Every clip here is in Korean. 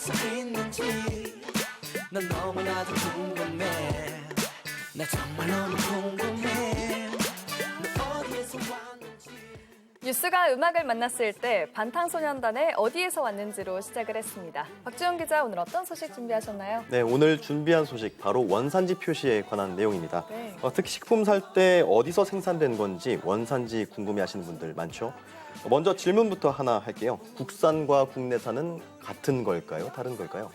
수 있는지 난 너무나도 궁금해. 나 정말 너무 궁금해. 너 어디에서 왔는지. 뉴스가 음악을 만났을 때 방탄소년단의 어디에서 왔는지로 시작을 했습니다. 박주영 기자, 오늘 어떤 소식 준비하셨나요? 네, 오늘 준비한 소식 바로 원산지 표시에 관한 내용입니다. 네. 특히 식품 살 때 어디서 생산된 건지 원산지 궁금해하시는 분들 많죠? 먼저 질문부터 하나 할게요. 국산과 국내산은 같은 걸까요? 다른 걸까요?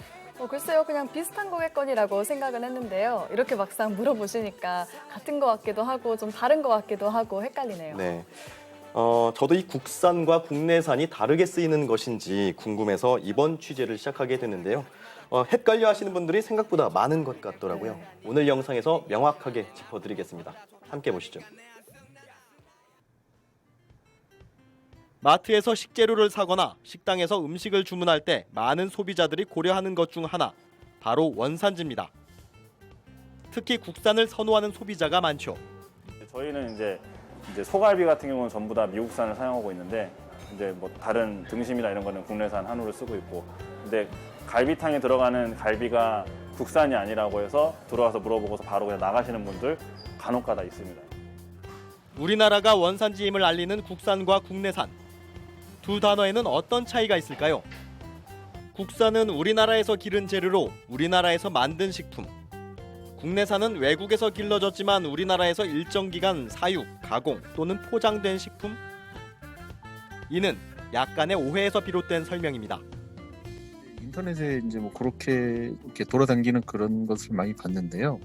글쎄요, 그냥 비슷한 거겠거니라고 생각은 했는데요. 이렇게 막상 물어보시니까 같은 것 같기도 하고 좀 다른 것 같기도 하고 헷갈리네요. 네. 저도 이 국산과 국내산이 다르게 쓰이는 것인지 궁금해서 이번 취재를 시작하게 됐는데요. 헷갈려 하시는 분들이 생각보다 많은 것 같더라고요. 네. 오늘 영상에서 명확하게 짚어드리겠습니다. 함께 보시죠. 마트에서 식재료를 사거나 식당에서 음식을 주문할 때 많은 소비자들이 고려하는 것 중 하나, 바로 원산지입니다. 특히 국산을 선호하는 소비자가 많죠. 저희는 이제 소갈비 같은 경우는 전부 다 미국산을 사용하고 있는데 이제 뭐 다른 등심이나 이런 거는 국내산 한우를 쓰고 있고, 근데 갈비탕에 들어가는 갈비가 국산이 아니라고 해서 들어와서 물어보고서 바로 그냥 나가시는 분들 간혹가다 있습니다. 우리나라가 원산지임을 알리는 국산과 국내산. 두 단어에는 어떤 차이가 있을까요? 국산은 우리나라에서 기른 재료로 우리나라에서 만든 식품. 국내산은 외국에서 길러졌지만 우리나라에서 일정 기간 사육, 가공 또는 포장된 식품. 이는 약간의 오해에서 비롯된 설명입니다. 인터넷에 이제 뭐 그렇게 이렇게 돌아다니는 그런 것을 많이 봤는데요.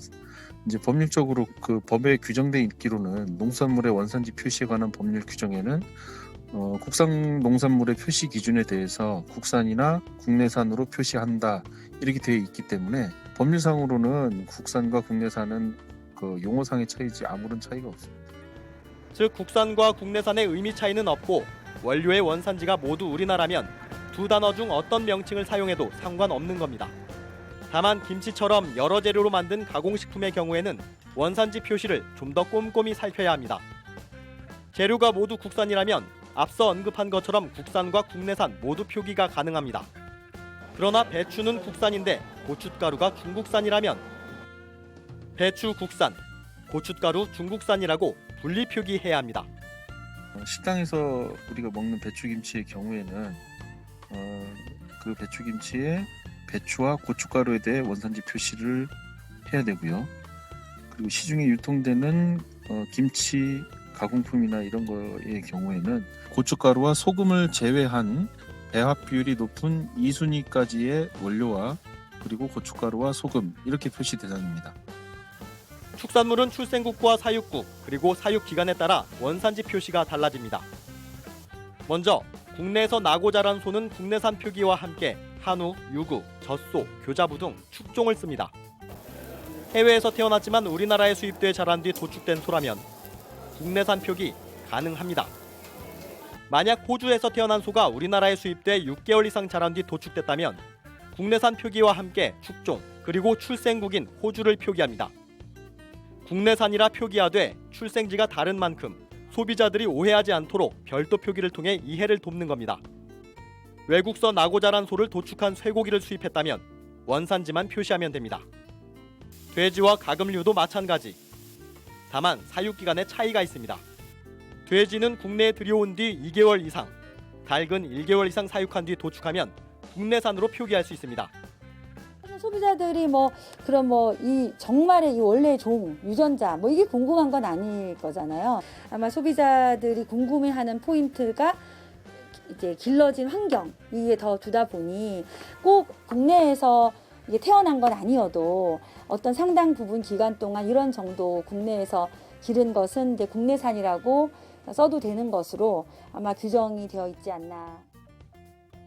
이제 법률적으로 그 법에 규정돼 있기로는 농산물의 원산지 표시에 관한 법률 규정에는 국산 농산물의 표시 기준에 대해서 국산이나 국내산으로 표시한다 이렇게 되어 있기 때문에 법률상으로는 국산과 국내산은 그 용어상의 차이지 아무런 차이가 없습니다. 즉 국산과 국내산의 의미 차이는 없고 원료의 원산지가 모두 우리나라면 두 단어 중 어떤 명칭을 사용해도 상관없는 겁니다. 다만 김치처럼 여러 재료로 만든 가공식품의 경우에는 원산지 표시를 좀 더 꼼꼼히 살펴야 합니다. 재료가 모두 국산이라면 앞서 언급한 것처럼 국산과 국내산 모두 표기가 가능합니다. 그러나 배추는 국산인데 고춧가루가 중국산이라면 배추 국산, 고춧가루 중국산이라고 분리 표기해야 합니다. 식당에서 우리가 먹는 배추김치의 경우에는 그 배추김치에 배추와 고춧가루에 대해 원산지 표시를 해야 되고요. 그리고 시중에 유통되는 김치 가공품이나 이런 거의 경우에는 고춧가루와 소금을 제외한 배합 비율이 높은 2순위까지의 원료와 그리고 고춧가루와 소금 이렇게 표시 대상입니다. 축산물은 출생국과 사육국 그리고 사육 기간에 따라 원산지 표시가 달라집니다. 먼저 국내에서 나고 자란 소는 국내산 표기와 함께 한우, 유구, 젖소, 교자부 등 축종을 씁니다. 해외에서 태어났지만 우리나라에 수입돼 자란 뒤 도축된 소라면 국내산 표기 가능합니다. 만약 호주에서 태어난 소가 우리나라에 수입돼 6개월 이상 자란 뒤 도축됐다면 국내산 표기와 함께 축종 그리고 출생국인 호주를 표기합니다. 국내산이라 표기하되 출생지가 다른 만큼 소비자들이 오해하지 않도록 별도 표기를 통해 이해를 돕는 겁니다. 외국서 나고 자란 소를 도축한 쇠고기를 수입했다면 원산지만 표시하면 됩니다. 돼지와 가금류도 마찬가지. 다만 사육기간에 차이가 있습니다. 돼지는 국내에 들여온 뒤 2개월 이상, 닭은 1개월 이상 사육한 뒤 도축하면 국내산으로 표기할 수 있습니다. 소비자들이 그럼 이 정말의 이 원래 종, 유전자 이게 궁금한 건 아닐 거잖아요. 아마 소비자들이 궁금해하는 포인트가 이제 길러진 환경 이게 더 두다 보니 꼭 국내에서 이게 태어난 건 아니어도 어떤 상당 부분 기간 동안 이런 정도 국내에서 기른 것은 이제 국내산이라고 써도 되는 것으로 아마 규정이 되어 있지 않나.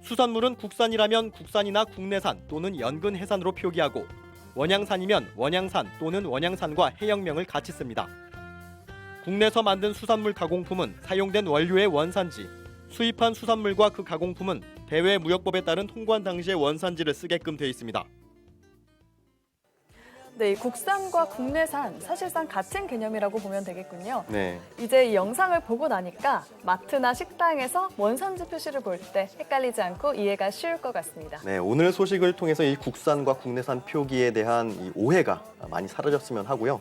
수산물은 국산이라면 국산이나 국내산 또는 연근 해산으로 표기하고 원양산이면 원양산 또는 원양산과 해역명을 같이 씁니다. 국내에서 만든 수산물 가공품은 사용된 원료의 원산지, 수입한 수산물과 그 가공품은 대외무역법에 따른 통관 당시의 원산지를 쓰게끔 돼 있습니다. 네, 이 국산과 국내산 사실상 같은 개념이라고 보면 되겠군요. 네. 이제 이 영상을 보고 나니까 마트나 식당에서 원산지 표시를 볼 때 헷갈리지 않고 이해가 쉬울 것 같습니다. 네, 오늘 소식을 통해서 이 국산과 국내산 표기에 대한 이 오해가 많이 사라졌으면 하고요.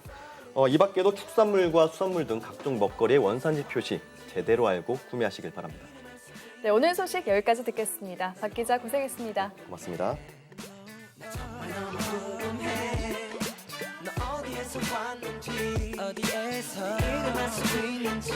이 밖에도 축산물과 수산물 등 각종 먹거리의 원산지 표시 제대로 알고 구매하시길 바랍니다. 네, 오늘 소식 여기까지 듣겠습니다. 박 기자 고생했습니다. 고맙습니다. 정말 너무 궁금해 너 어디에서 왔는지 어디에서 일어날 수 있는지